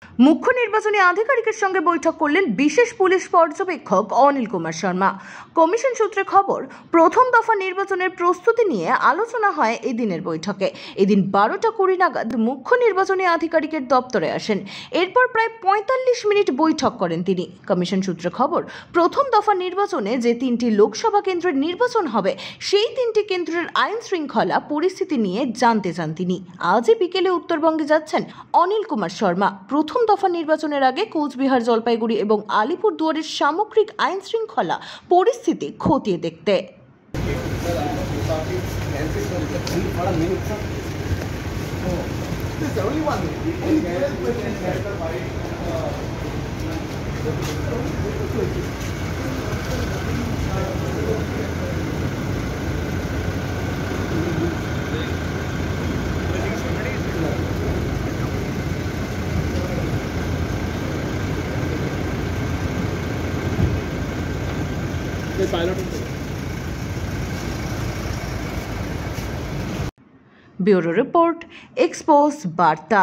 মুখ্য নির্বাচনী আধিকারিকের সঙ্গে বৈঠক করলেন বিশেষ পুলিশ পর্যবেক্ষক অনিল কুমার শর্মা। কমিশন সূত্রে খবর, প্রথম দফা নির্বাচনের প্রস্তুতি নিয়ে আলোচনা হয় এদিনের বৈঠকে। এদিন 12:20 নাগাদ মুখ্য নির্বাচনী আধিকারিকের দপ্তরে আসেন। এরপর প্রায় 45 মিনিট বৈঠক করেন তিনি। কমিশন সূত্রে খবর, প্রথম দফা নির্বাচনে যে 3টি লোকসভা কেন্দ্রের নির্বাচন হবে, সেই 3টি কেন্দ্রের আইন শৃঙ্খলা পরিস্থিতি নিয়ে জানতে চান তিনি। আজই বিকেলে উত্তরবঙ্গে যাচ্ছেন অনিল কুমার শর্মা। প্রথম দফা নির্বাচনের আগে কোচবিহার, জলপাইগুড়ি এবং আলিপুরদুয়ারের সামগ্রিক আইন শৃঙ্খলা পরিস্থিতি খতিয়ে দেখতে। ব্যুরো রিপোর্ট, এক্সপোজ বার্তা।